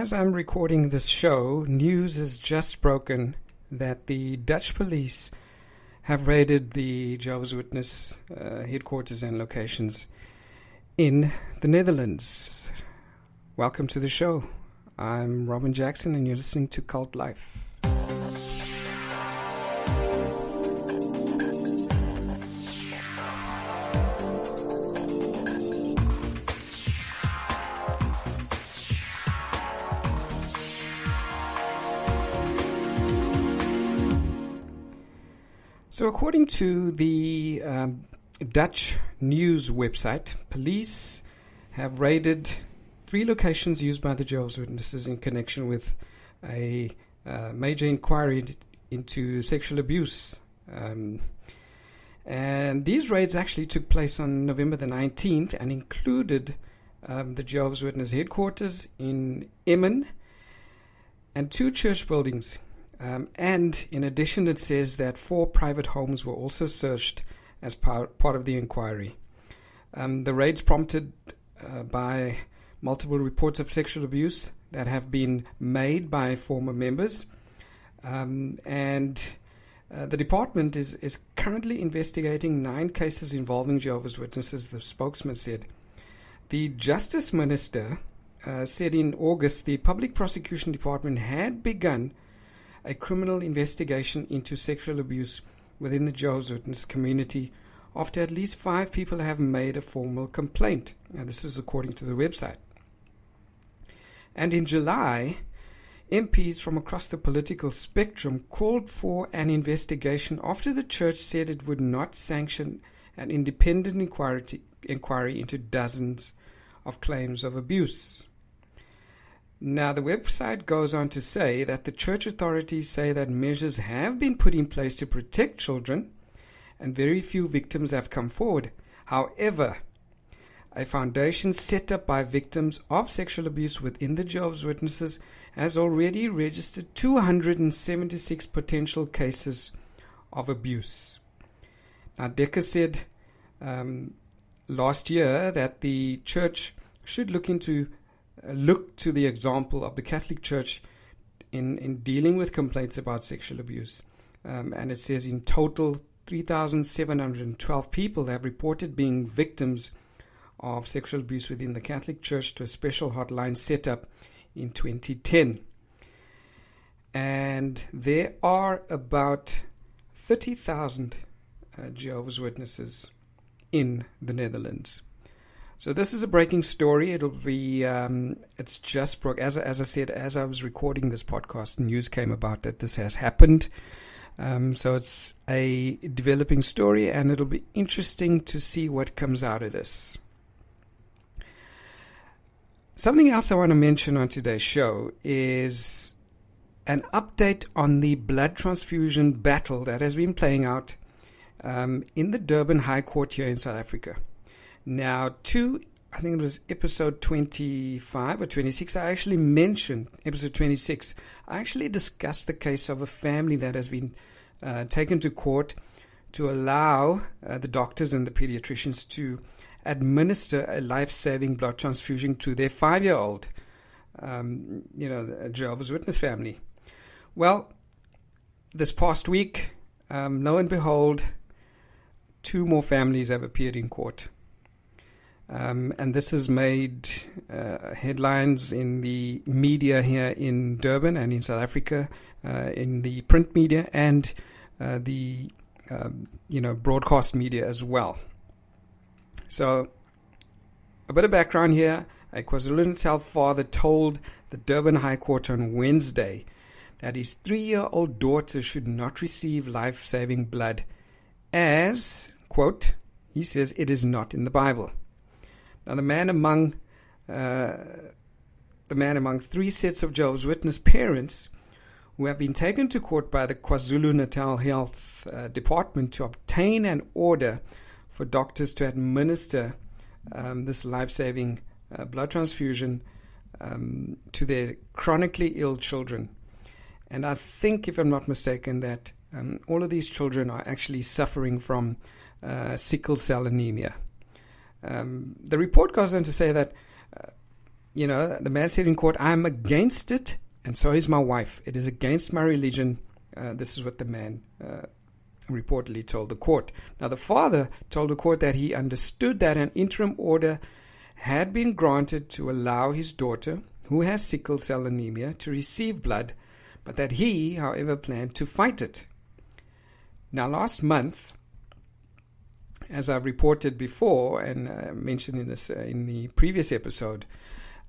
as I'm recording this show, news has just broken that the Dutch police have raided the Jehovah's Witness headquarters and locations in the Netherlands. Welcome to the show. I'm Robin Jackson and you're listening to Cult Life. So according to the Dutch news website, police have raided 3 locations used by the Jehovah's Witnesses in connection with a major inquiry into sexual abuse. And these raids actually took place on November the 19th and included the Jehovah's Witness headquarters in Emmen and 2 church buildings. And in addition, it says that 4 private homes were also searched as part of the inquiry. The raids prompted by multiple reports of sexual abuse that have been made by former members. And the department is currently investigating 9 cases involving Jehovah's Witnesses, the spokesman said. The Justice Minister said in August the Public Prosecution Department had begun a criminal investigation into sexual abuse within the Jehovah's Witness community after at least 5 people have made a formal complaint. Now, this is according to the website. And in July, MPs from across the political spectrum called for an investigation after the church said it would not sanction an independent inquiry into dozens of claims of abuse. Now, the website goes on to say that the church authorities say that measures have been put in place to protect children and very few victims have come forward. However, a foundation set up by victims of sexual abuse within the Jehovah's Witnesses has already registered 276 potential cases of abuse. Now, Decker said last year that the church should look to the example of the Catholic Church in dealing with complaints about sexual abuse. And it says in total 3,712 people have reported being victims of sexual abuse within the Catholic Church to a special hotline set up in 2010. And there are about 30,000 Jehovah's Witnesses in the Netherlands. So this is a breaking story. It'll be, it's just broke. As I said, as I was recording this podcast, news came about that this has happened. So it's a developing story, and it'll be interesting to see what comes out of this. Something else I want to mention on today's show is an update on the blood transfusion battle that has been playing out in the Durban High Court here in South Africa. Now, I think it was episode 25 or 26, I actually mentioned, episode 26, I actually discussed the case of a family that has been taken to court to allow the doctors and the pediatricians to administer a life-saving blood transfusion to their 5-year-old, a Jehovah's Witness family. Well, this past week, lo and behold, 2 more families have appeared in court. And this has made headlines in the media here in Durban and in South Africa, in the print media and the broadcast media as well. So, a bit of background here. A KwaZulu-Natal father told the Durban High Court on Wednesday that his 3-year-old daughter should not receive life-saving blood as, quote, he says, it is not in the Bible. Now, the man among 3 sets of Jehovah's Witness parents who have been taken to court by the KwaZulu-Natal Health Department to obtain an order for doctors to administer this life-saving blood transfusion to their chronically ill children. And I think, if I'm not mistaken, that all of these children are actually suffering from sickle cell anemia. The report goes on to say that the man said in court, "I'm against it, and so is my wife. It is against my religion." This is what the man reportedly told the court. Now, the father told the court that he understood that an interim order had been granted to allow his daughter, who has sickle cell anemia, to receive blood, but that he, however, planned to fight it. Now, last month, as I've reported before and mentioned in the previous episode,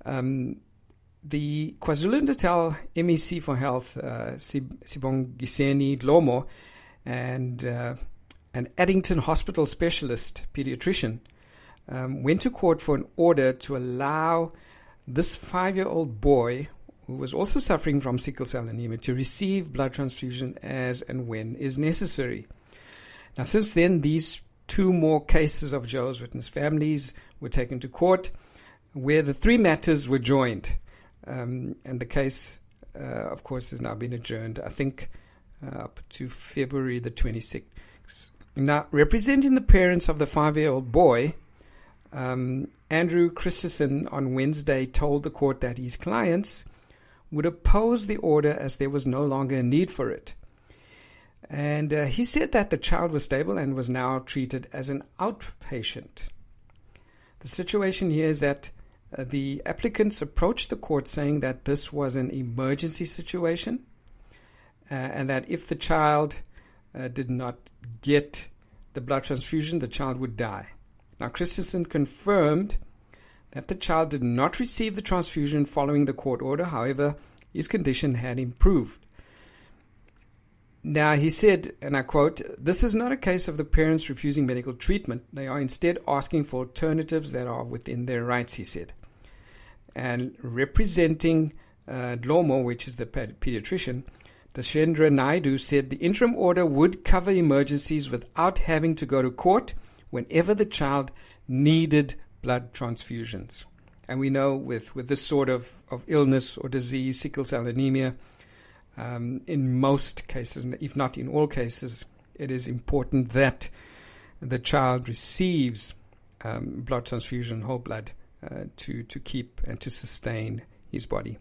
the KwaZulu-Natal MEC for Health, Sibongiseni Dlomo, and an Addington Hospital specialist pediatrician went to court for an order to allow this 5-year-old boy, who was also suffering from sickle cell anemia, to receive blood transfusion as and when is necessary. Now, since then, these 2 more cases of Jehovah's Witness families were taken to court, where the 3 matters were joined. And the case, of course, has now been adjourned, I think, up to February the 26th. Now, representing the parents of the 5-year-old boy, Andrew Christensen on Wednesday told the court that his clients would oppose the order as there was no longer a need for it. And he said that the child was stable and was now treated as an outpatient. The situation here is that the applicants approached the court saying that this was an emergency situation, and that if the child did not get the blood transfusion, the child would die. Now, Christensen confirmed that the child did not receive the transfusion following the court order. However, his condition had improved. Now, he said, and I quote, "This is not a case of the parents refusing medical treatment. They are instead asking for alternatives that are within their rights," he said. And representing Dlomo, which is the pediatrician, Dashendra Naidu, said the interim order would cover emergencies without having to go to court whenever the child needed blood transfusions. And we know with this sort of illness or disease, sickle cell anemia, in most cases, if not in all cases, it is important that the child receives blood transfusion, whole blood, to keep and to sustain his body,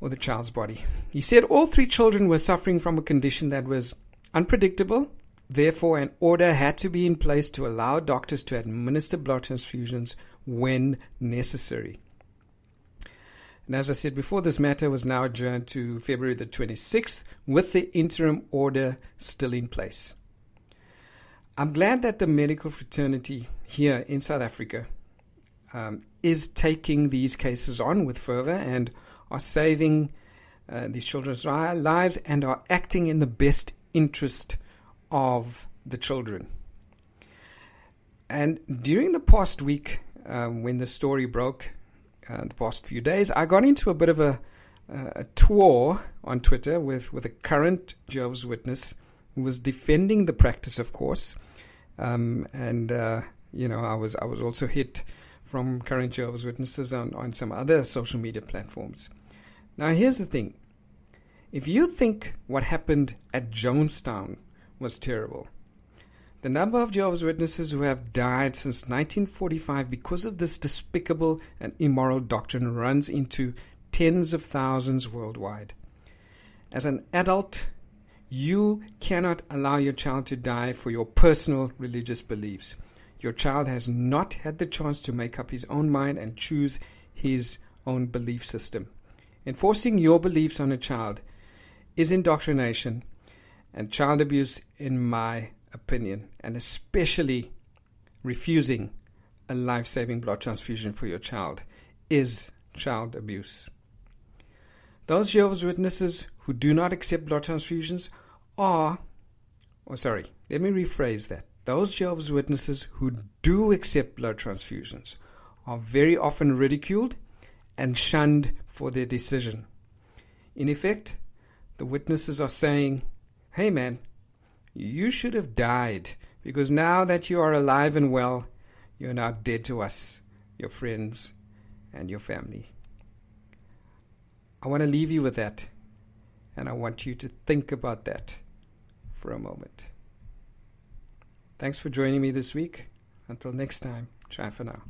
or the child's body. He said all 3 children were suffering from a condition that was unpredictable. Therefore, an order had to be in place to allow doctors to administer blood transfusions when necessary. And as I said before, this matter was now adjourned to February the 26th, with the interim order still in place. I'm glad that the medical fraternity here in South Africa is taking these cases on with fervor and are saving these children's lives and are acting in the best interest of the children. And during the past week, when the story broke, the past few days, I got into a bit of a tour on Twitter with a current Jehovah's Witness who was defending the practice, of course. I was also hit from current Jehovah's Witnesses on some other social media platforms. Now, here's the thing. If you think what happened at Jonestown was terrible, the number of Jehovah's Witnesses who have died since 1945 because of this despicable and immoral doctrine runs into tens of thousands worldwide. As an adult, you cannot allow your child to die for your personal religious beliefs. Your child has not had the chance to make up his own mind and choose his own belief system. Enforcing your beliefs on a child is indoctrination and child abuse, in my opinion, and especially refusing a life-saving blood transfusion for your child is child abuse. Those Jehovah's Witnesses who do not accept blood transfusions let me rephrase that. Those Jehovah's Witnesses who do accept blood transfusions are very often ridiculed and shunned for their decision. In effect, the witnesses are saying, "Hey man, you should have died, because now that you are alive and well, you're now dead to us, your friends, and your family." I want to leave you with that, and I want you to think about that for a moment. Thanks for joining me this week. Until next time, ciao for now.